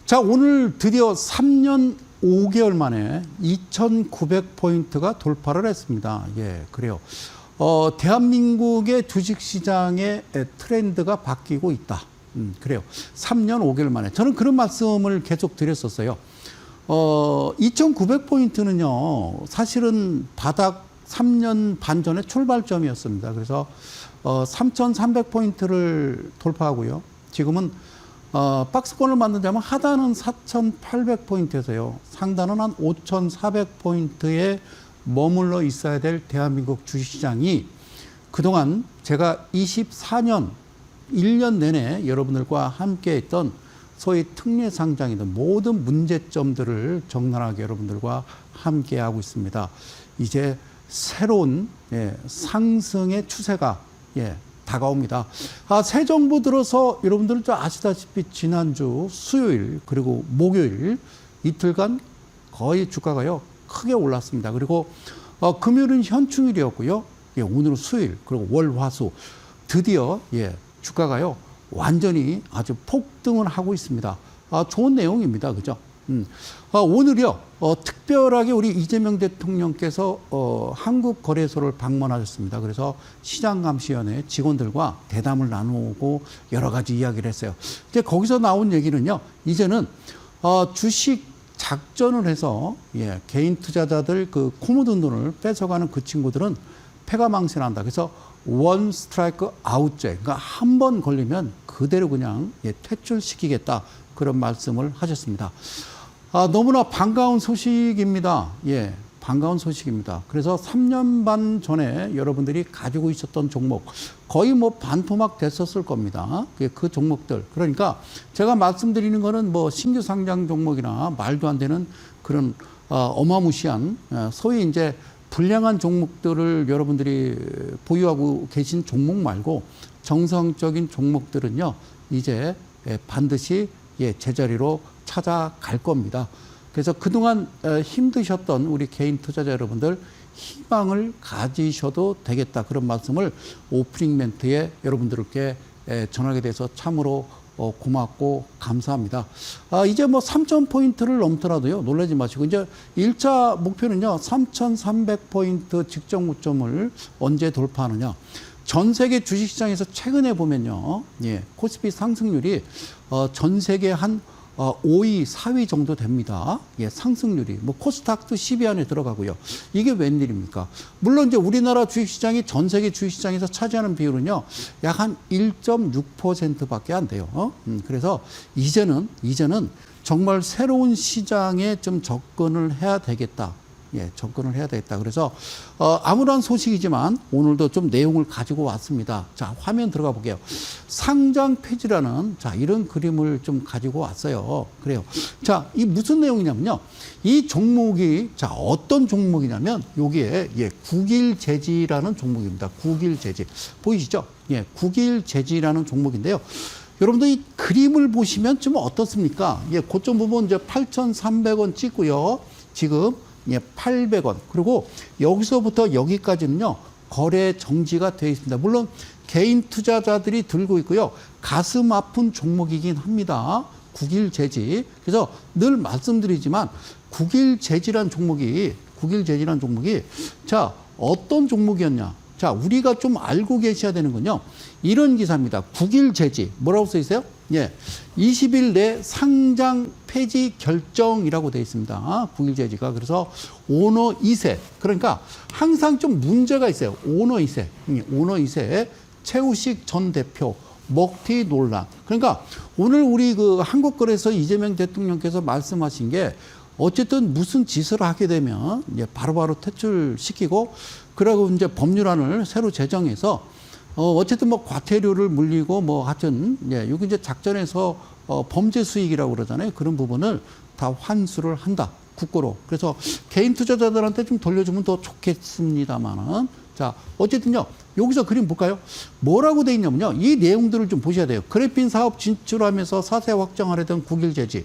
자, 오늘 드디어 3년 5개월 만에 2,900포인트가 돌파를 했습니다. 예, 그래요. 대한민국의 주식시장의 트렌드가 바뀌고 있다. 그래요. 3년 5개월 만에. 저는 그런 말씀을 계속 드렸었어요. 2,900포인트는요, 사실은 바닥 3년 반 전에 출발점이었습니다. 그래서 3,300포인트를 돌파하고요. 지금은 박스권을 만들자면 하단은 4,800포인트에서요. 상단은 한 5,400포인트에 머물러 있어야 될 대한민국 주식시장이 그동안 제가 24년, 1년 내내 여러분들과 함께 했던 소위 특례 상장이든 모든 문제점들을 적나라하게 여러분들과 함께 하고 있습니다. 이제 새로운 상승의 추세가 다가옵니다. 새 정부 들어서 여러분들 아시다시피 지난주 수요일 그리고 목요일 이틀간 거의 주가가요 크게 올랐습니다. 그리고 금요일은 현충일이었고요. 오늘은 수요일 그리고 월, 화, 수 드디어 주가가요 완전히 아주 폭등을 하고 있습니다. 좋은 내용입니다. 그죠? 오늘요 특별하게 우리 이재명 대통령께서 한국거래소를 방문하셨습니다. 그래서 시장감시위원회 직원들과 대담을 나누고 여러 가지 이야기를 했어요. 이제 거기서 나온 얘기는요, 이제는 주식 작전을 해서 개인 투자자들 그 코 묻은 돈을 뺏어가는 그 친구들은 패가망신한다. 그래서 원 스트라이크 아웃제, 그러니까 한 번 걸리면 그대로 그냥 퇴출시키겠다. 그런 말씀을 하셨습니다. 너무나 반가운 소식입니다. 반가운 소식입니다. 그래서 3년 반 전에 여러분들이 가지고 있었던 종목 거의 뭐 반토막 됐었을 겁니다. 그 종목들. 그러니까 제가 말씀드리는 거는 뭐 신규 상장 종목이나 말도 안 되는 그런 어마무시한 소위 이제 불량한 종목들을 여러분들이 보유하고 계신 종목 말고 정상적인 종목들은요, 이제 반드시 제자리로 찾아갈 겁니다. 그래서 그동안 힘드셨던 우리 개인 투자자 여러분들 희망을 가지셔도 되겠다. 그런 말씀을 오프닝 멘트에 여러분들께 전하게 돼서 참으로 고맙고 감사합니다. 이제 뭐 3,000포인트를 넘더라도요, 놀라지 마시고, 이제 1차 목표는요, 3,300포인트 직전 고점을 언제 돌파하느냐. 전 세계 주식시장에서 최근에 보면요, 코스피 상승률이 전 세계 한 5위, 4위 정도 됩니다. 상승률이. 뭐 코스닥도 10위 안에 들어가고요. 이게 웬일입니까? 물론 이제 우리나라 주식시장이 전 세계 주식시장에서 차지하는 비율은요, 약 한 1.6%밖에 안 돼요. 그래서 이제는 정말 새로운 시장에 좀 접근을 해야 되겠다. 접근을 해야 되겠다. 그래서 아무런 소식이지만 오늘도 좀 내용을 가지고 왔습니다. 자, 화면 들어가 볼게요. 상장 폐지라는 이런 그림을 좀 가지고 왔어요. 그래요. 자, 이 무슨 내용이냐면요. 이 종목이 어떤 종목이냐면 여기에 국일제지라는 종목입니다. 국일제지 보이시죠? 국일제지라는 종목인데요. 여러분들 이 그림을 보시면 좀 어떻습니까? 고점 부분 이제 8,300원 찍고요. 지금 800원. 그리고 여기서부터 여기까지는요, 거래 정지가 되어 있습니다. 물론 개인 투자자들이 들고 있고요. 가슴 아픈 종목이긴 합니다. 국일제지. 그래서 늘 말씀드리지만 국일제지란 종목이 자, 어떤 종목이었냐? 자, 우리가 좀 알고 계셔야 되는 건요, 이런 기사입니다. 국일제지. 뭐라고 써 있어요? 20일 내 상장 폐지 결정이라고 되어 있습니다. 국일제지가. 그래서 오너 2세. 그러니까 항상 좀 문제가 있어요. 오너 2세. 최우식 전 대표 먹튀 논란. 그러니까 오늘 우리 그 한국거래소 이재명 대통령께서 말씀하신 게 어쨌든 무슨 짓을 하게 되면 바로바로 퇴출시키고, 그러고 이제 법률안을 새로 제정해서 어쨌든 뭐 과태료를 물리고 뭐 하여튼 여기 이제 작전에서 범죄 수익이라고 그러잖아요. 그런 부분을 다 환수를 한다. 국고로. 그래서 개인 투자자들한테 좀 돌려주면 더 좋겠습니다만은, 자, 어쨌든요, 여기서 그림 볼까요? 뭐라고 돼 있냐면요, 이 내용들을 좀 보셔야 돼요. 그래핀 사업 진출하면서 사세 확장하려던 국일제지,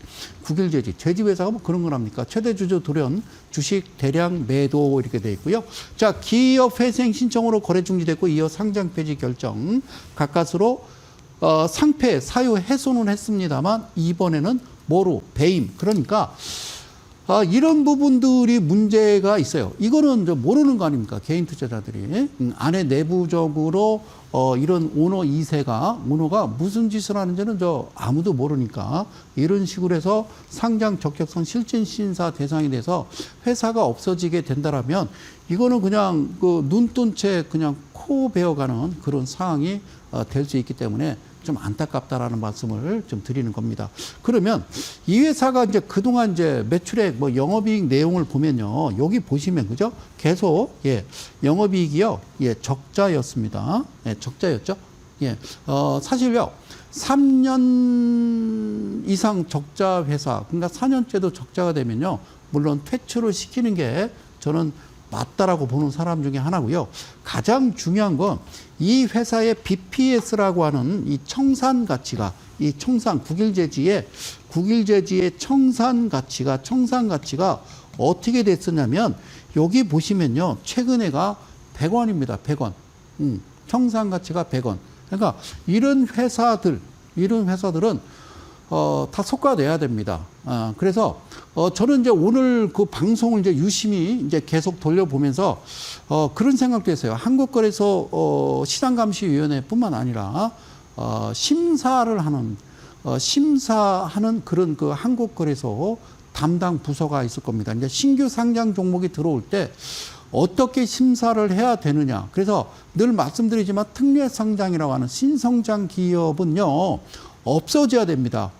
제지 회사가 뭐 그런 거랍니까? 최대 주주 돌연 주식 대량 매도 이렇게 돼 있고요. 자, 기업 회생 신청으로 거래 중지됐고 이어 상장 폐지 결정 가까스로 상패 사유 훼손은 했습니다만 이번에는 뭐로? 배임. 그러니까 이런 부분들이 문제가 있어요. 이거는 모르는 거 아닙니까? 개인 투자자들이. 안에 내부적으로 이런 오너 2세가, 오너가 무슨 짓을 하는지는 아무도 모르니까 이런 식으로 해서 상장 적격성 실질 심사 대상이 돼서 회사가 없어지게 된다라면 이거는 그냥 그 눈뜬 채 그냥 코 베어가는 그런 상황이 될 수 있기 때문에 좀 안타깝다라는 말씀을 좀 드리는 겁니다. 그러면 이 회사가 이제 그동안 이제 매출액 뭐 영업이익 내용을 보면요. 여기 보시면 그죠? 계속 영업이익이요. 적자였습니다. 적자였죠. 사실요. 3년 이상 적자 회사, 그러니까 4년째도 적자가 되면요. 물론 퇴출을 시키는 게 저는 맞다라고 보는 사람 중에 하나고요. 가장 중요한 건 이 회사의 BPS라고 하는 이 청산 가치가, 이 청산 국일제지의 청산 가치가 어떻게 됐었냐면 여기 보시면요. 최근에가 100원입니다. 100원. 청산 가치가 100원. 그러니까 이런 회사들은 다 속가내야 됩니다. 그래서 저는 이제 오늘 그 방송을 이제 유심히 이제 계속 돌려보면서 그런 생각도 했어요. 한국거래소 시장감시위원회뿐만 아니라 심사하는 그런 그 한국거래소 담당 부서가 있을 겁니다. 이제 신규 상장 종목이 들어올 때 어떻게 심사를 해야 되느냐. 그래서 늘 말씀드리지만 특례 상장이라고 하는 신성장 기업은요 없어져야 됩니다.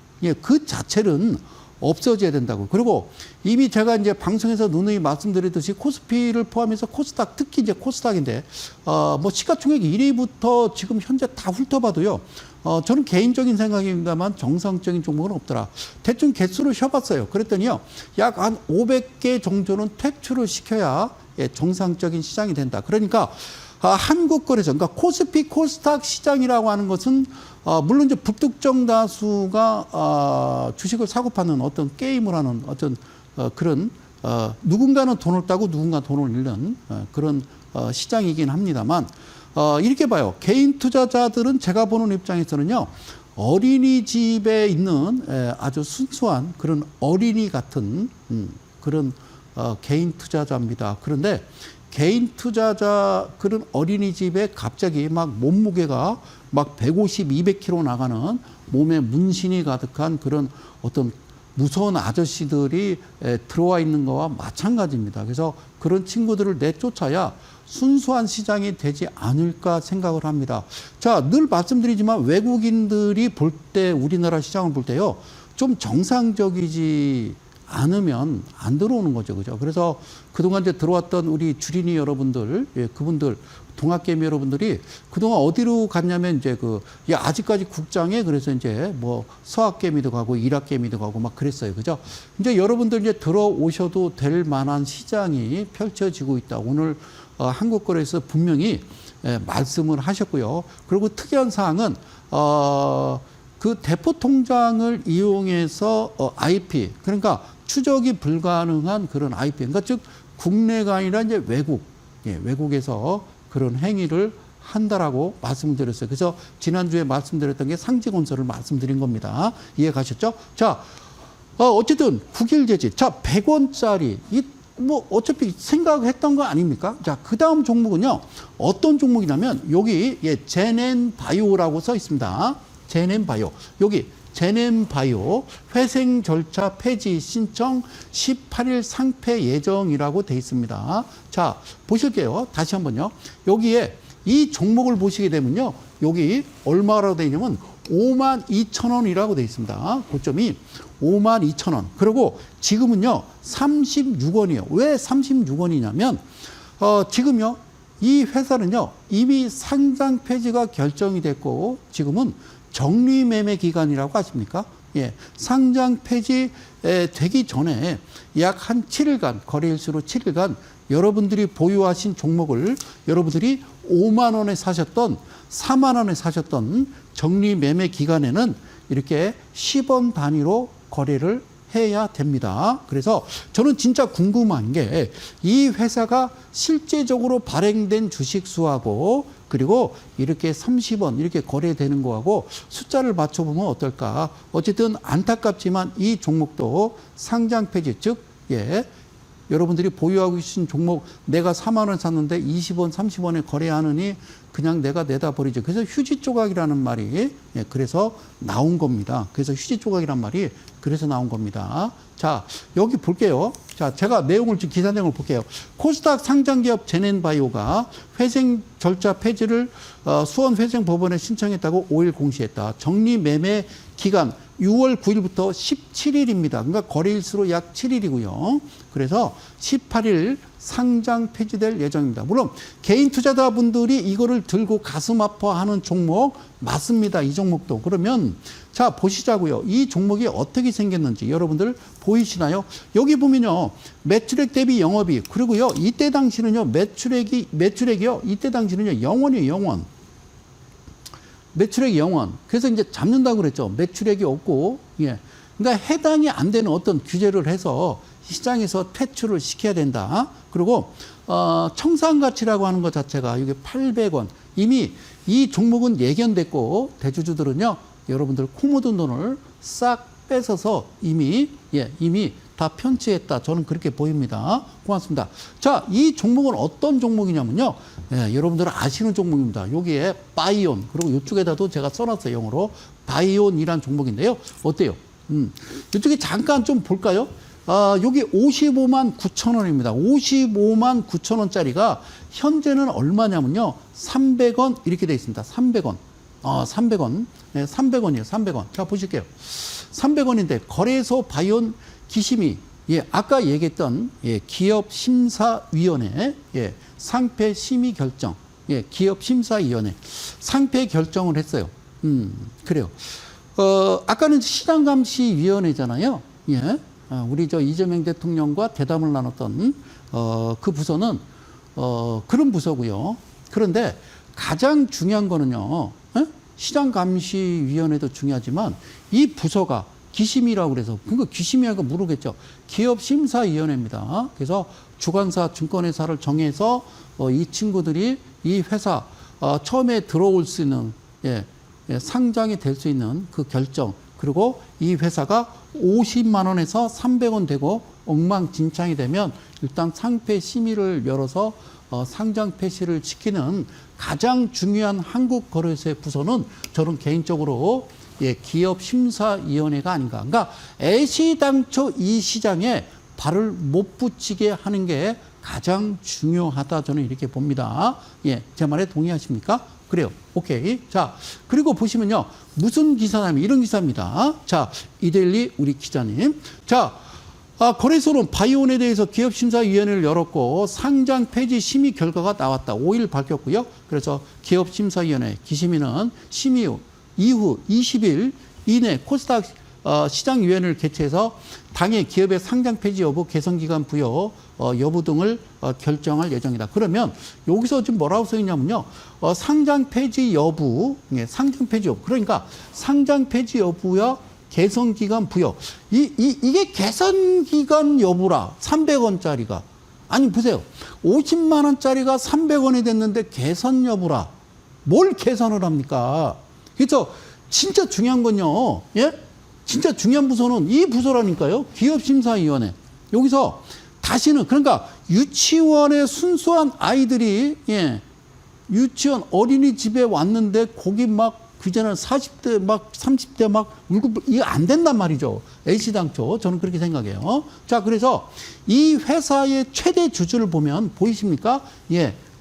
그 자체는 없어져야 된다고. 그리고 이미 제가 이제 방송에서 누누이 말씀드렸듯이 코스피를 포함해서 코스닥, 특히 이제 코스닥인데, 뭐 시가총액 1위부터 지금 현재 다 훑어봐도요, 저는 개인적인 생각입니다만 정상적인 종목은 없더라. 대충 개수를 쉬어봤어요. 그랬더니요, 약 한 500개 정도는 퇴출을 시켜야 정상적인 시장이 된다. 그러니까 한국거래소, 그러니까 코스피, 코스닥 시장이라고 하는 것은 물론 이제 불특정 다수가 주식을 사고 파는 어떤 게임을 하는 어떤 그런 누군가는 돈을 따고 누군가 돈을 잃는 그런 시장이긴 합니다만 이렇게 봐요. 개인 투자자들은 제가 보는 입장에서는요. 어린이집에 있는 아주 순수한 그런 어린이 같은 그런 개인 투자자입니다. 그런데 개인 투자자 그런 어린이집에 갑자기 막 몸무게가 막 150, 200kg 나가는 몸에 문신이 가득한 그런 어떤 무서운 아저씨들이 들어와 있는 거와 마찬가지입니다. 그래서 그런 친구들을 내쫓아야 순수한 시장이 되지 않을까 생각을 합니다. 자, 늘 말씀드리지만 외국인들이 볼 때 우리나라 시장을 볼 때요. 좀 정상적이지 않으면 안 들어오는 거죠. 그죠? 그래서 그동안 이제 들어왔던 우리 주린이 여러분들, 그분들, 동학개미 여러분들이 그동안 어디로 갔냐면 이제 아직까지 국장에 그래서 이제 뭐 서학개미도 가고 일학개미도 가고 막 그랬어요. 그죠? 이제 여러분들 이제 들어오셔도 될 만한 시장이 펼쳐지고 있다. 오늘 한국거래에서 분명히 말씀을 하셨고요. 그리고 특이한 사항은, 그 대포 통장을 이용해서 IP, 그러니까 추적이 불가능한 그런 IP, 그러니까 즉 국내가 아니라 이제 외국에서 그런 행위를 한다라고 말씀드렸어요. 그래서 지난주에 말씀드렸던 게 상지건설을 말씀드린 겁니다. 이해 가셨죠? 자, 어쨌든 국일제지. 자, 100원짜리 뭐 어차피 생각했던 거 아닙니까? 자, 그 다음 종목은요. 어떤 종목이냐면 여기 제넨바이오라고 써 있습니다. 제넨바이오. 여기 제넨바이오 회생 절차 폐지 신청 18일 상폐 예정이라고 돼 있습니다. 자, 보실게요. 다시 한번요. 여기에 이 종목을 보시게 되면요. 여기 얼마라고 돼 있냐면 52,000원이라고 돼 있습니다. 고점이 52,000원. 그리고 지금은요. 36원이에요. 왜 36원이냐면 지금요. 이 회사는요. 이미 상장 폐지가 결정이 됐고 지금은 정리매매 기간이라고 아십니까? 예, 상장 폐지 되기 전에 약 한 7일간, 거래일수로 7일간 여러분들이 보유하신 종목을 여러분들이 5만 원에 사셨던 4만 원에 사셨던 정리매매 기간에는 이렇게 10원 단위로 거래를 해야 됩니다. 그래서 저는 진짜 궁금한 게 이 회사가 실제적으로 발행된 주식 수하고 그리고 이렇게 30원 이렇게 거래되는 거하고 숫자를 맞춰보면 어떨까. 어쨌든 안타깝지만 이 종목도 상장 폐지, 즉 여러분들이 보유하고 계신 종목 내가 4만 원 샀는데 20원, 30원에 거래하느니 그냥 내가 내다 버리죠. 그래서 휴지 조각이라는 말이 그래서 나온 겁니다. 그래서 휴지 조각이란 말이 그래서 나온 겁니다. 자, 여기 볼게요. 자, 제가 내용을 지금 기사 내용을 볼게요. 코스닥 상장기업 제넨바이오가 회생 절차 폐지를 수원회생법원에 신청했다고 5일 공시했다. 정리 매매 기간 6월 9일부터 17일입니다. 그러니까 거래일수로 약 7일이고요. 그래서 18일 상장 폐지될 예정입니다. 물론 개인 투자자분들이 이거를 들고 가슴 아파하는 종목 맞습니다. 이 종목도. 그러면 자 보시자고요. 이 종목이 어떻게 생겼는지 여러분들 보이시나요? 여기 보면요. 매출액 대비 영업이익 그리고요. 이때 당시는요. 매출액이요. 이때 당시는요. 0원이에요. 0원. 매출액 0원. 그래서 이제 잡는다고 그랬죠. 매출액이 없고, 그러니까 해당이 안 되는 어떤 규제를 해서 시장에서 퇴출을 시켜야 된다. 그리고, 청산가치라고 하는 것 자체가 이게 800원. 이미 이 종목은 예견됐고, 대주주들은요, 여러분들 코 묻은 돈을 싹 뺏어서 이미 다 편취했다. 저는 그렇게 보입니다. 고맙습니다. 자, 이 종목은 어떤 종목이냐면요. 여러분들은 아시는 종목입니다. 여기에 바이온, 그리고 이쪽에다도 제가 써놨어요. 영어로. 바이온이란 종목인데요. 어때요? 이쪽에 잠깐 좀 볼까요? 여기 55만 9천 원입니다. 55만 9천 원짜리가 현재는 얼마냐면요. 300원 이렇게 돼 있습니다. 300원. 300원. 네, 300원이에요. 300원. 자, 보실게요. 300원인데 거래소 바이온 기심이 아까 얘기했던 기업심사위원회 상패 심의 결정 기업심사위원회 상패 결정을 했어요. 그래요. 아까는 시장감시위원회잖아요. 우리 이재명 대통령과 대담을 나눴던 그 부서는 그런 부서고요. 그런데 가장 중요한 거는요. 시장감시위원회도 중요하지만 이 부서가 기심이라고 그래서 그러니까 기심이라고 모르겠죠. 기업심사위원회입니다. 그래서 주관사 증권회사를 정해서 이 친구들이 이 회사 처음에 들어올 수 있는 상장이 될 수 있는 그 결정 그리고 이 회사가 50만 원에서 300원 되고 엉망진창이 되면 일단 상패 심의를 열어서 상장 폐지를 시키는 가장 중요한 한국거래소의 부서는 저는 개인적으로 기업심사위원회가 아닌가. 그러니까 애시당초 이 시장에 발을 못 붙이게 하는 게 가장 중요하다. 저는 이렇게 봅니다. 제 말에 동의하십니까? 그래요. 오케이. 자, 그리고 보시면요. 무슨 기사냐면 이런 기사입니다. 자, 이데일리 우리 기자님. 자, 거래소는 바이온에 대해서 기업심사위원회를 열었고 상장 폐지 심의 결과가 나왔다. 5일 밝혔고요. 그래서 기업심사위원회 기심위는 심의 이후 20일 이내 코스닥 시장위원회를 개최해서 당의 기업의 상장 폐지 여부, 개선기간 부여 여부 등을 결정할 예정이다. 그러면 여기서 지금 뭐라고 써 있냐면요. 상장 폐지 여부, 상장 폐지 여부. 그러니까 상장 폐지 여부야 개선기간 부여. 이게 개선기간 여부라. 300원짜리가. 아니 보세요. 50만 원짜리가 300원이 됐는데 개선 여부라. 뭘 개선을 합니까? 그래서 진짜 중요한 건요. 진짜 중요한 부서는 이 부서라니까요. 기업심사위원회. 여기서 다시는 그러니까 유치원에 순수한 아이들이 유치원 어린이집에 왔는데 거기 막 그전에 40대 막 30대 막 울고 이거 안 된단 말이죠. 애시당초 저는 그렇게 생각해요. 자, 그래서 이 회사의 최대 주주를 보면 보이십니까?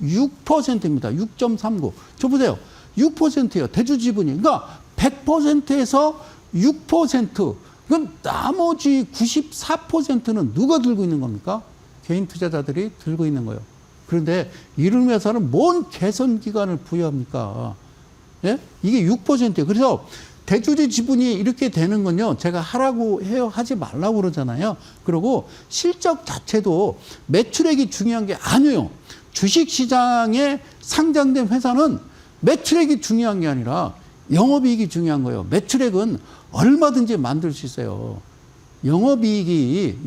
6%입니다. 6.39. 저 보세요. 6%예요. 대주 지분이. 그러니까 100%에서 6%. 그럼 나머지 94%는 누가 들고 있는 겁니까? 개인 투자자들이 들고 있는 거예요. 그런데 이런 회사는 뭔 개선 기간을 부여합니까? 이게 6%예요. 그래서 대주주 지분이 이렇게 되는 건요. 제가 하라고 해요. 하지 말라고 그러잖아요. 그리고 실적 자체도 매출액이 중요한 게 아니에요. 주식시장에 상장된 회사는 매출액이 중요한 게 아니라 영업이익이 중요한 거예요. 매출액은 얼마든지 만들 수 있어요. 영업이익이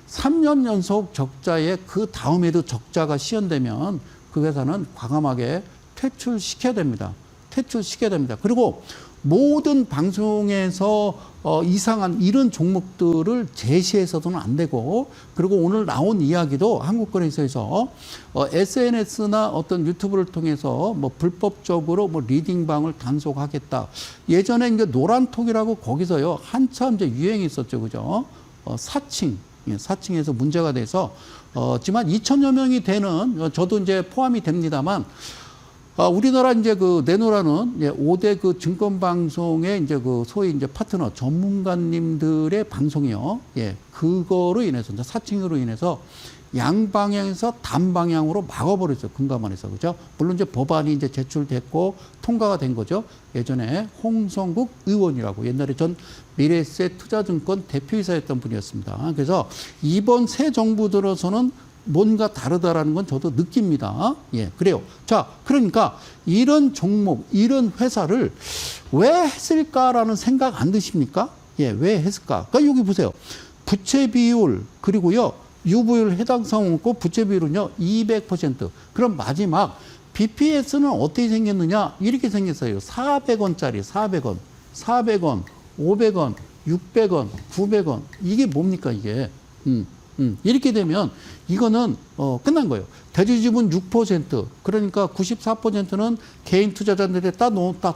3년 연속 적자에 그 다음에도 적자가 시현되면 그 회사는 과감하게 퇴출시켜야 됩니다. 퇴출시켜야 됩니다. 그리고 모든 방송에서 이상한 이런 종목들을 제시해서는 안 되고, 그리고 오늘 나온 이야기도 한국거래소에서 SNS나 어떤 유튜브를 통해서 뭐 불법적으로 뭐 리딩방을 단속하겠다. 예전에 이제 노란톡이라고 거기서요 한참 이제 유행했었죠, 그죠? 사칭, 사칭에서 문제가 돼서 지만 2천여 명이 되는, 저도 이제 포함이 됩니다만. 우리나라 이제 그 내노라는 5대 그 증권방송의 이제 그 소위 이제 파트너 전문가님들의 방송이요. 예, 그거로 인해서 이제 사칭으로 인해서 양방향에서 단방향으로 막아버렸어요. 금감원에서. 그죠? 물론 이제 법안이 이제 제출됐고 통과가 된 거죠. 예전에 홍성국 의원이라고 옛날에 전 미래에셋 투자증권 대표이사였던 분이었습니다. 그래서 이번 새 정부 들어서는 뭔가 다르다라는 건 저도 느낍니다. 예, 그래요. 자, 그러니까 이런 종목, 이런 회사를 왜 했을까라는 생각 안 드십니까? 예, 왜 했을까? 그러니까 여기 보세요. 부채 비율, 그리고요, 유보율 해당 사항 없고 부채 비율은요, 200%. 그럼 마지막 BPS는 어떻게 생겼느냐? 이렇게 생겼어요. 400원짜리, 400원, 400원, 500원, 600원, 900원. 이게 뭡니까, 이게? 이렇게 되면 이거는 끝난 거예요. 대주주분 6%, 그러니까 94%는 개인 투자자들에 다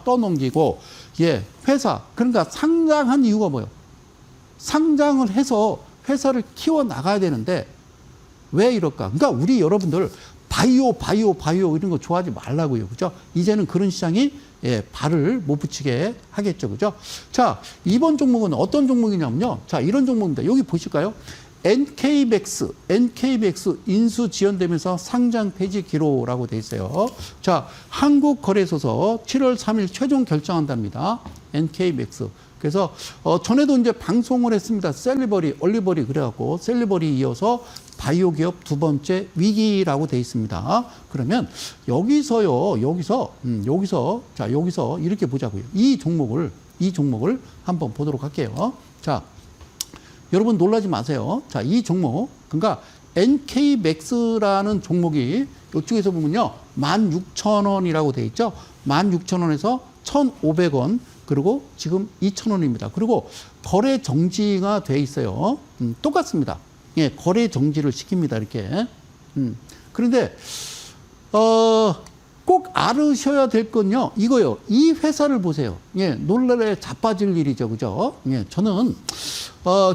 떠넘기고, 예, 회사, 그러니까 상장한 이유가 뭐예요? 상장을 해서 회사를 키워 나가야 되는데 왜 이럴까? 그러니까 우리 여러분들 바이오 이런 거 좋아하지 말라고요, 그죠? 이제는 그런 시장이 발을 못 붙이게 하겠죠, 그죠? 자, 이번 종목은 어떤 종목이냐면요, 자, 이런 종목입니다. 여기 보실까요? NK백스 인수 지연되면서 상장 폐지 기로라고 돼 있어요. 자, 한국거래소서 7월 3일 최종 결정한답니다. NK백스. 그래서 전에도 이제 방송을 했습니다. 셀리버리, 얼리버리 그래갖고 셀리버리 이어서 바이오 기업 두 번째 위기라고 돼 있습니다. 그러면 여기서 이렇게 보자고요. 이 종목을 한번 보도록 할게요. 자. 여러분 놀라지 마세요. 자, 이 종목, 그러니까 NK맥스라는 종목이 이쪽에서 보면요, 16,000원이라고 돼 있죠. 16,000원에서 1,500원, 그리고 지금 2,000원입니다. 그리고 거래 정지가 돼 있어요. 똑같습니다. 예, 거래 정지를 시킵니다. 이렇게. 그런데 꼭 알으셔야 될 건요, 이거요. 이 회사를 보세요. 예, 놀랄에 자빠질 일이죠, 그죠? 예, 저는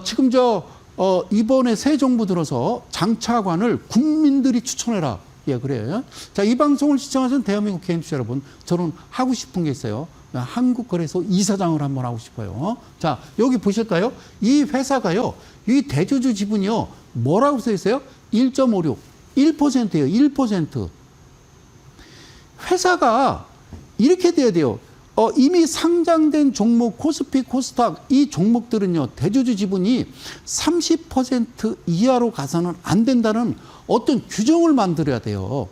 지금 이번에 새 정부 들어서 장차관을 국민들이 추천해라. 예, 그래요. 자, 이 방송을 시청하시는 대한민국 개인 투자 여러분, 저는 하고 싶은 게 있어요. 한국거래소 이사장을 한번 하고 싶어요. 자, 여기 보실까요? 이 회사가요, 이 대주주 지분이요, 뭐라고 써 있어요? 1.56, 1%예요, 1%. 회사가 이렇게 돼야 돼요. 이미 상장된 종목, 코스피, 코스닥, 이 종목들은요, 대주주 지분이 30% 이하로 가서는 안 된다는 어떤 규정을 만들어야 돼요.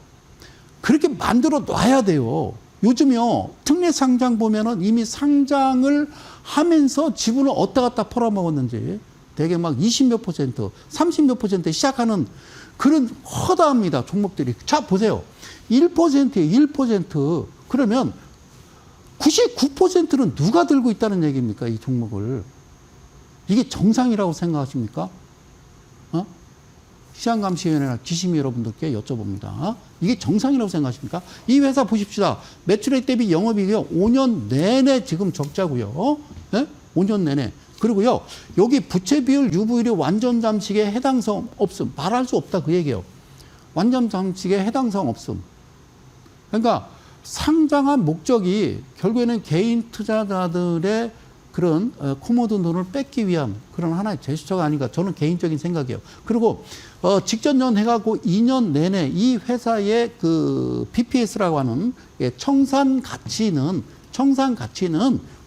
그렇게 만들어 놔야 돼요. 요즘요, 특례 상장 보면은 이미 상장을 하면서 지분을 어디다 갖다 팔아먹었는지 되게 막 20몇 %, 30몇 % 시작하는 그런 허다합니다, 종목들이. 자, 보세요. 1%예요, 1%. 그러면 99%는 누가 들고 있다는 얘기입니까? 이 종목을. 이게 정상이라고 생각하십니까? 시장감시위원회나 기심이 여러분들께 여쭤봅니다. 이게 정상이라고 생각하십니까? 이 회사 보십시다. 매출액 대비 영업이익이요, 5년 내내 지금 적자고요. 네? 5년 내내. 그리고요, 여기 부채 비율, 유보율이 완전 잠식에 해당성 없음. 말할 수 없다, 그 얘기예요. 완전 잠식에 해당성 없음. 그러니까 상장한 목적이 결국에는 개인 투자자들의 그런 코모드 돈을 뺏기 위한 그런 하나의 제스처가 아닌가, 저는 개인적인 생각이에요. 그리고 직전년 해갖고 2년 내내 이 회사의 그 BPS라고 하는 청산 가치는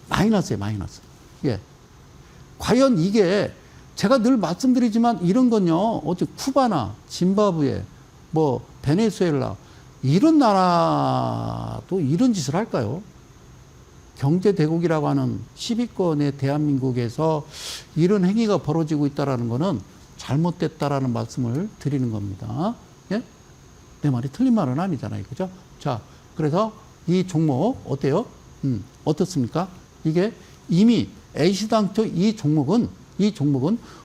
마이너스예요, 마이너스. 예. 과연 이게 제가 늘 말씀드리지만 이런 건요, 어째 쿠바나 짐바브웨, 뭐 베네수엘라 이런 나라도 이런 짓을 할까요? 경제 대국이라고 하는 10위권의 대한민국에서 이런 행위가 벌어지고 있다는 것은 잘못됐다라는 말씀을 드리는 겁니다. 예? 내 말이 틀린 말은 아니잖아요. 그죠? 자, 그래서 이 종목 어때요? 어떻습니까? 이게 이미 애시당초 이 종목은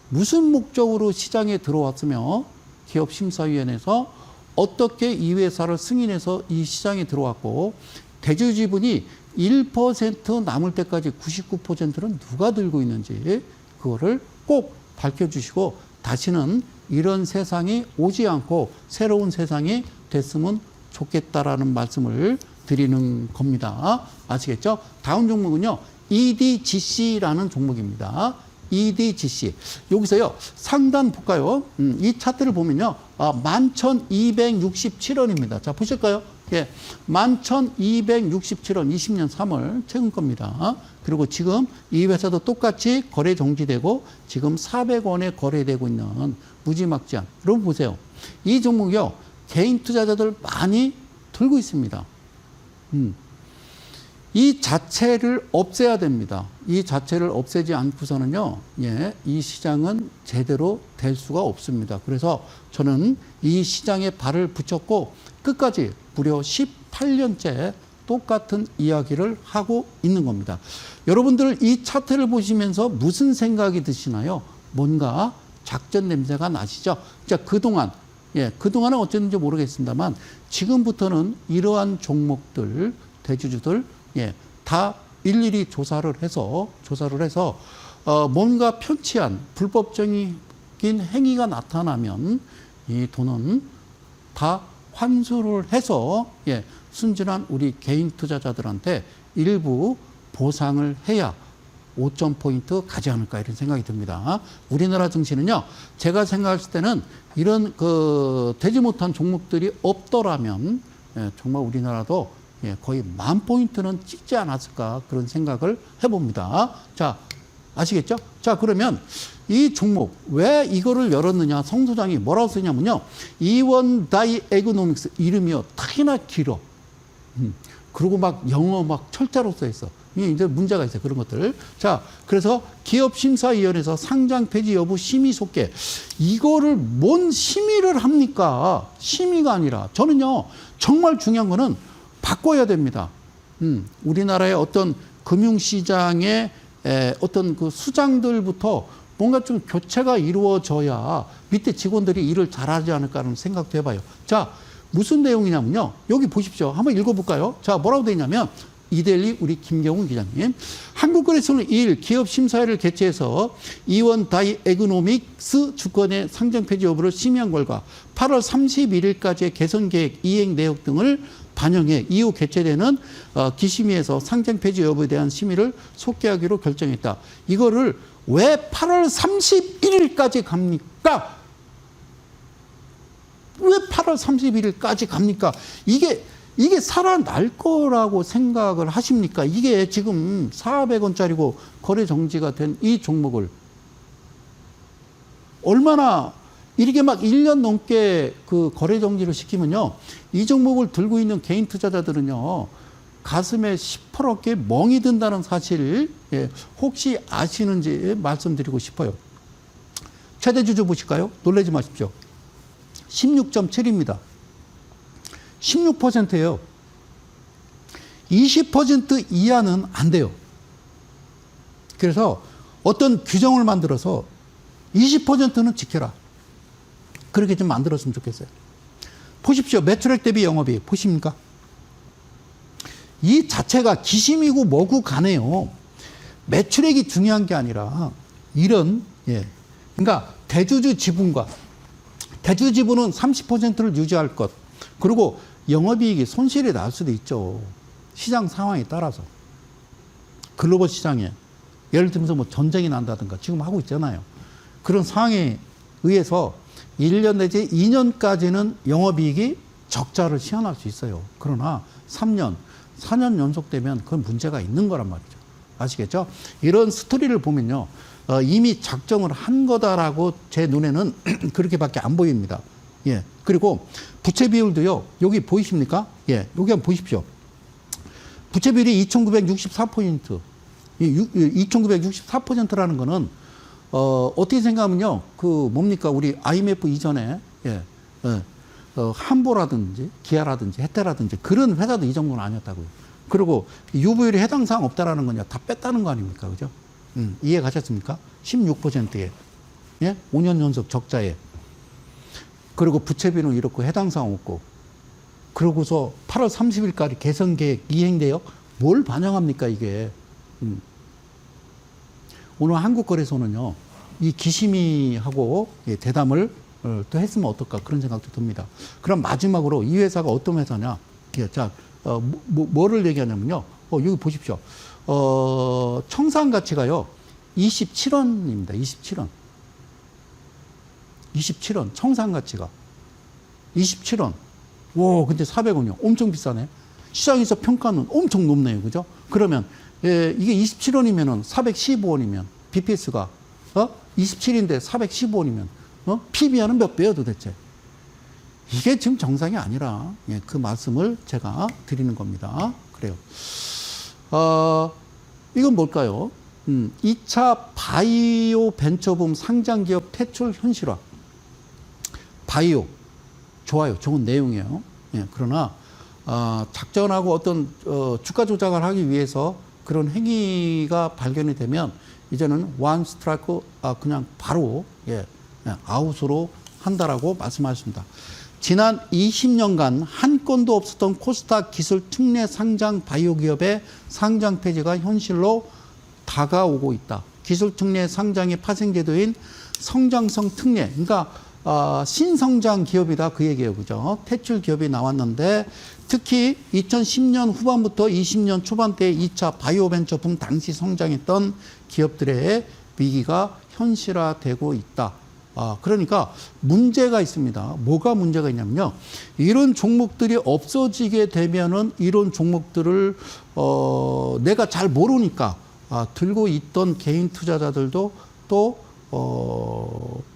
무슨 목적으로 시장에 들어왔으며 기업심사위원회에서 어떻게 이 회사를 승인해서 이 시장에 들어왔고 대주지분이 1% 남을 때까지 99%는 누가 들고 있는지 그거를 꼭 밝혀주시고 다시는 이런 세상이 오지 않고 새로운 세상이 됐으면 좋겠다라는 말씀을 드리는 겁니다. 아시겠죠? 다음 종목은요. EDGC라는 종목입니다. EDGC. 여기서요. 상단 볼까요? 이 차트를 보면요. 11,267원입니다. 자, 보실까요? 예. 11,267원 20년 3월 최근 겁니다. 그리고 지금 이 회사도 똑같이 거래 정지되고 지금 400원에 거래되고 있는 무지막지한. 여러분 보세요. 이 종목이요. 개인 투자자들 많이 들고 있습니다. 이 자체를 없애야 됩니다. 이 자체를 없애지 않고서는요, 예, 이 시장은 제대로 될 수가 없습니다. 그래서 저는 이 시장에 발을 붙였고 끝까지 무려 18년째 똑같은 이야기를 하고 있는 겁니다. 여러분들 이 차트를 보시면서 무슨 생각이 드시나요? 뭔가 작전 냄새가 나시죠? 자, 그동안은 어쨌는지 모르겠습니다만 지금부터는 이러한 종목들, 대주주들 다 일일이 조사를 해서 뭔가 편치한 불법적인 행위가 나타나면 이 돈은 다 환수를 해서 순진한 우리 개인 투자자들한테 일부 보상을 해야 5.포인트 가지 않을까 이런 생각이 듭니다. 우리나라 증시는요, 제가 생각했을 때는 이런 되지 못한 종목들이 없더라면 정말 우리나라도 거의 10,000포인트는 찍지 않았을까 그런 생각을 해봅니다. 자, 아시겠죠? 자, 그러면 이 종목 왜 이거를 열었느냐? 성 소장이 뭐라고 쓰냐면요. 이원 다이 에그노믹스 이름이요. 특히나 길어. 그리고 막 영어 막 철자로 써 있어. 이제 문제가 있어요. 그런 것들. 자, 그래서 기업심사위원회에서 상장 폐지 여부 심의 속계. 이거를 뭔 심의를 합니까? 심의가 아니라 저는요. 정말 중요한 거는 바꿔야 됩니다. 우리나라의 어떤 금융시장의 어떤 그 수장들부터 뭔가 좀 교체가 이루어져야 밑에 직원들이 일을 잘하지 않을까 하는 생각도 해봐요. 자, 무슨 내용이냐면요. 여기 보십시오. 한번 읽어볼까요? 자, 뭐라고 되어 있냐면 이데일리 우리 김경훈 기자님. 한국거래소는 2일 기업심사회를 개최해서 이원 다이 에그노믹스 주권의 상장 폐지 여부를 심의한 결과 8월 31일까지의 개선 계획, 이행 내역 등을 반영해 이후 개최되는 기심위에서 상장 폐지 여부에 대한 심의를 속개하기로 결정했다. 이거를 왜 8월 31일까지 갑니까? 왜 8월 31일까지 갑니까? 이게 살아날 거라고 생각을 하십니까? 이게 지금 400원짜리고 거래 정지가 된 이 종목을 얼마나 이렇게 막 1년 넘게 그 거래 정지를 시키면요. 이 종목을 들고 있는 개인 투자자들은요. 가슴에 시퍼렇게 멍이 든다는 사실 혹시 아시는지 말씀드리고 싶어요. 최대 주주 보실까요? 놀라지 마십시오. 16.7입니다. 16%예요. 20% 이하는 안 돼요. 그래서 어떤 규정을 만들어서 20%는 지켜라. 그렇게 좀 만들었으면 좋겠어요. 보십시오. 매출액 대비 영업이익 보십니까? 이 자체가 기심이고 뭐고 가네요. 매출액이 중요한 게 아니라 이런 그러니까 대주주 지분과 대주주 지분은 30%를 유지할 것. 그리고 영업이익이 손실이 날 수도 있죠. 시장 상황에 따라서. 글로벌 시장에 예를 들면서 뭐 전쟁이 난다든가 지금 하고 있잖아요. 그런 상황에 의해서 1년 내지 2년까지는 영업이익이 적자를 시현할 수 있어요. 그러나 3년, 4년 연속되면 그건 문제가 있는 거란 말이죠. 아시겠죠? 이런 스토리를 보면요. 이미 작정을 한 거다라고 제 눈에는 그렇게밖에 안 보입니다. 그리고 부채 비율도요. 여기 보이십니까? 여기 한번 보십시오. 부채 비율이 2,964포인트. 2,964%라는 거는 어떻게 생각하면요. 뭡니까? 우리 IMF 이전에 한보라든지 기아라든지 혜태라든지 그런 회사도 이 정도는 아니었다고요. 그리고 UV율이 해당 사항 없다라는 건요, 다 뺐다는 거 아닙니까? 그죠? 이해 가셨습니까? 16%에. 예? 5년 연속 적자에. 그리고 부채비는 이렇고 해당 사항 없고. 그러고서 8월 30일까지 개선 계획 이행돼요? 뭘 반영합니까, 이게? 오늘 한국거래소는요, 이 기심이하고 대담을 또 했으면 어떨까 그런 생각도 듭니다. 그럼 마지막으로 이 회사가 어떤 회사냐? 자, 뭐를 얘기하냐면요. 여기 보십시오. 청산 가치가요, 27원입니다. 27원. 27원. 청산 가치가. 27원. 와, 근데 400원이요. 엄청 비싸네. 시장에서 평가는 엄청 높네요. 그죠? 그러면, 이게 27원이면은 415원이면, BPS가, 27인데 415원이면, PBR은 몇 배요 도대체? 이게 지금 정상이 아니라, 그 말씀을 제가 드리는 겁니다. 그래요. 이건 뭘까요? 2차 바이오 벤처붐 상장기업 퇴출 현실화. 바이오. 좋아요. 좋은 내용이에요. 그러나, 작전하고 어떤, 주가 조작을 하기 위해서 그런 행위가 발견이 되면, 이제는 원 스트라이크, 그냥 바로, 아웃으로 한다라고 말씀하셨습니다. 지난 20년간 한 건도 없었던 코스닥 기술 특례 상장 바이오 기업의 상장 폐지가 현실로 다가오고 있다. 기술 특례 상장의 파생 제도인 성장성 특례, 그러니까 신성장 기업이다 그 얘기예요, 그죠? 퇴출 기업이 나왔는데 특히 2010년 후반부터 20년 초반대에 2차 바이오 벤처 붐 당시 성장했던 기업들의 위기가 현실화되고 있다. 그러니까 문제가 있습니다. 뭐가 문제가 있냐면요. 이런 종목들이 없어지게 되면은 이런 종목들을 내가 잘 모르니까 들고 있던 개인 투자자들도 또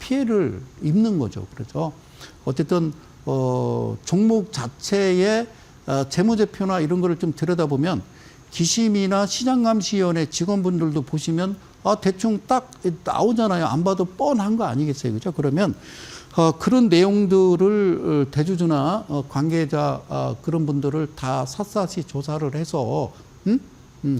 피해를 입는 거죠. 그래서 어쨌든 종목 자체의 재무제표나 이런 거를 좀 들여다보면 기심이나 시장감시위원회 직원분들도 보시면 대충 딱 나오잖아요. 안 봐도 뻔한 거 아니겠어요. 그죠? 그러면 그런 내용들을 대주주나 관계자 그런 분들을 다 샅샅이 조사를 해서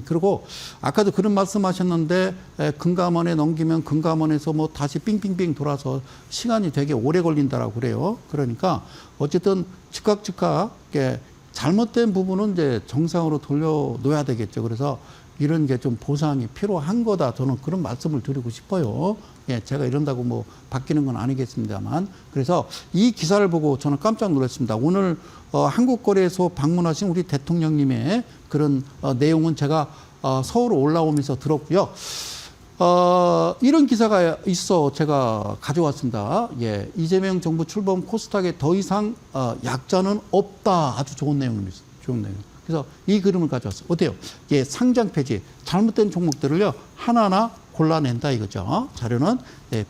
그리고 아까도 그런 말씀하셨는데 금감원에 넘기면 금감원에서 뭐 다시 삥삥삥 돌아서 시간이 되게 오래 걸린다라고 그래요. 그러니까 어쨌든 즉각 잘못된 부분은 이제 정상으로 돌려놓아야 되겠죠. 그래서 이런 게 좀 보상이 필요한 거다. 저는 그런 말씀을 드리고 싶어요. 제가 이런다고 뭐 바뀌는 건 아니겠습니다만. 그래서 이 기사를 보고 저는 깜짝 놀랐습니다. 오늘 한국거래소 방문하신 우리 대통령님의 그런 내용은 제가 서울 올라오면서 들었고요. 이런 기사가 있어 제가 가져왔습니다. 이재명 정부 출범 코스닥에 더 이상 약자는 없다. 아주 좋은 내용입니다. 좋은 내용. 그래서 이 그림을 가져왔어요. 어때요? 상장 폐지, 잘못된 종목들을요, 하나하나 골라낸다 이거죠. 자료는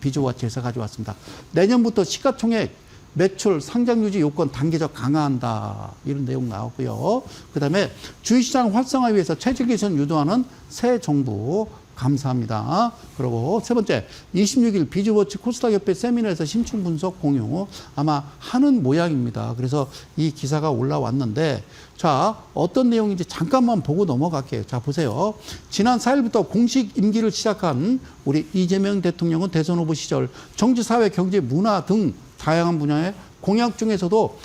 비주와치에서 가져왔습니다. 내년부터 시가총액, 매출, 상장 유지 요건 단계적 강화한다. 이런 내용 나오고요. 그 다음에 주식시장 활성화 위해서 체질 개선 유도하는 새 정부. 감사합니다. 그리고 세 번째, 26일 비주워치 코스닥협회 세미나에서 심층 분석 공유 아마 하는 모양입니다. 그래서 이 기사가 올라왔는데, 자, 어떤 내용인지 잠깐만 보고 넘어갈게요. 자, 보세요. 지난 4일부터 공식 임기를 시작한 우리 이재명 대통령은 대선 후보 시절 정치, 사회, 경제, 문화 등 다양한 분야의 공약 중에서도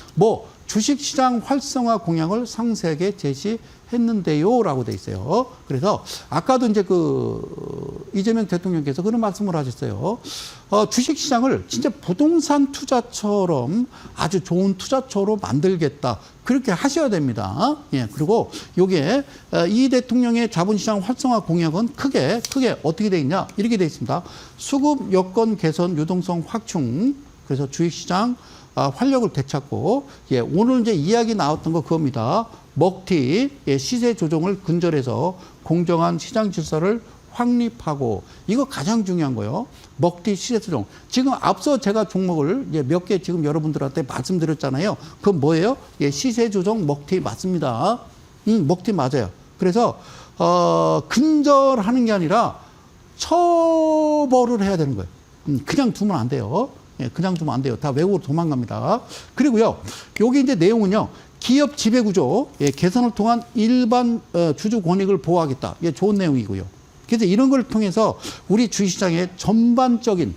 주식시장 활성화 공약을 상세하게 제시했는데요. 라고 돼 있어요. 그래서 아까도 이제 이재명 대통령께서 그런 말씀을 하셨어요. 주식시장을 진짜 부동산 투자처럼 아주 좋은 투자처로 만들겠다. 그렇게 하셔야 됩니다. 그리고 요게 이 대통령의 자본시장 활성화 공약은 크게 어떻게 돼 있냐? 이렇게 돼 있습니다. 수급 여건 개선 유동성 확충. 그래서 주식시장 활력을 되찾고, 오늘 이제 이야기 나왔던 거 그겁니다. 먹튀, 시세 조정을 근절해서 공정한 시장 질서를 확립하고, 이거 가장 중요한 거예요. 먹튀, 시세 조정. 지금 앞서 제가 종목을 몇 개 지금 여러분들한테 말씀드렸잖아요. 그건 뭐예요? 시세 조정, 먹튀 맞습니다. 먹튀 맞아요. 그래서 근절하는 게 아니라 처벌을 해야 되는 거예요. 그냥 두면 안 돼요. 예, 그냥 두면 안 돼요. 다 외국으로 도망갑니다. 그리고요, 여기 이제 내용은요, 기업 지배구조 개선을 통한 일반 주주 권익을 보호하겠다. 예, 좋은 내용이고요. 그래서 이런 걸 통해서 우리 주식시장의 전반적인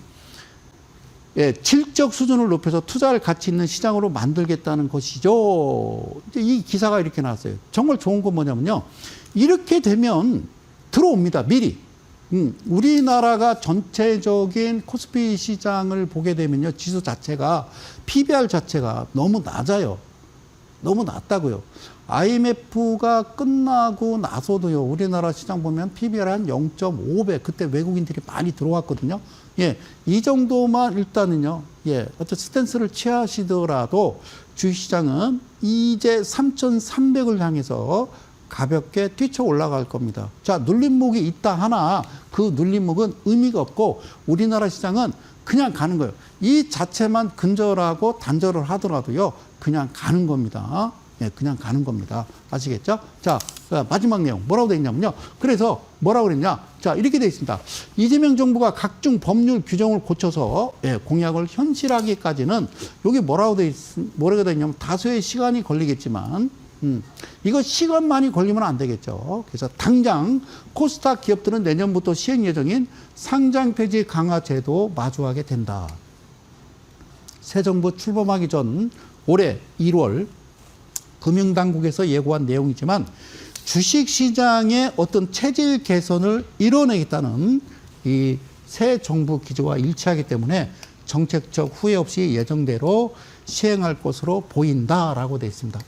질적 수준을 높여서 투자할 가치 있는 시장으로 만들겠다는 것이죠. 이제 이 기사가 이렇게 나왔어요. 정말 좋은 건 뭐냐면요, 이렇게 되면 들어옵니다. 미리. 우리나라가 전체적인 코스피 시장을 보게 되면요, 지수 자체가 PBR 자체가 너무 낮아요. 너무 낮다고요. IMF가 끝나고 나서도요, 우리나라 시장 보면 PBR 한 0.5배, 그때 외국인들이 많이 들어왔거든요. 예, 이 정도만 일단은요, 예, 어떤 스탠스를 취하시더라도 주식시장은 이제 3,300을 향해서 가볍게 뛰쳐 올라갈 겁니다. 자, 눌림목이 있다 하나 그 눌림목은 의미가 없고 우리나라 시장은 그냥 가는 거예요. 이 자체만 근절하고 단절을 하더라도요, 그냥 가는 겁니다. 예, 그냥 가는 겁니다. 아시겠죠? 자, 마지막 내용 뭐라고 돼 있냐면요. 그래서 뭐라고 그랬냐? 자, 이렇게 돼 있습니다. 이재명 정부가 각종 법률 규정을 고쳐서 공약을 현실화하기까지는 여기 뭐라고 돼 있냐면 다소의 시간이 걸리겠지만 이거 시간만이 걸리면 안 되겠죠. 그래서 당장 코스닥 기업들은 내년부터 시행 예정인 상장 폐지 강화 제도 마주하게 된다. 새 정부 출범하기 전 올해 1월 금융당국에서 예고한 내용이지만 주식시장의 어떤 체질 개선을 이뤄내겠다는 이 새 정부 기조와 일치하기 때문에 정책적 후회 없이 예정대로 시행할 것으로 보인다라고 되어 있습니다.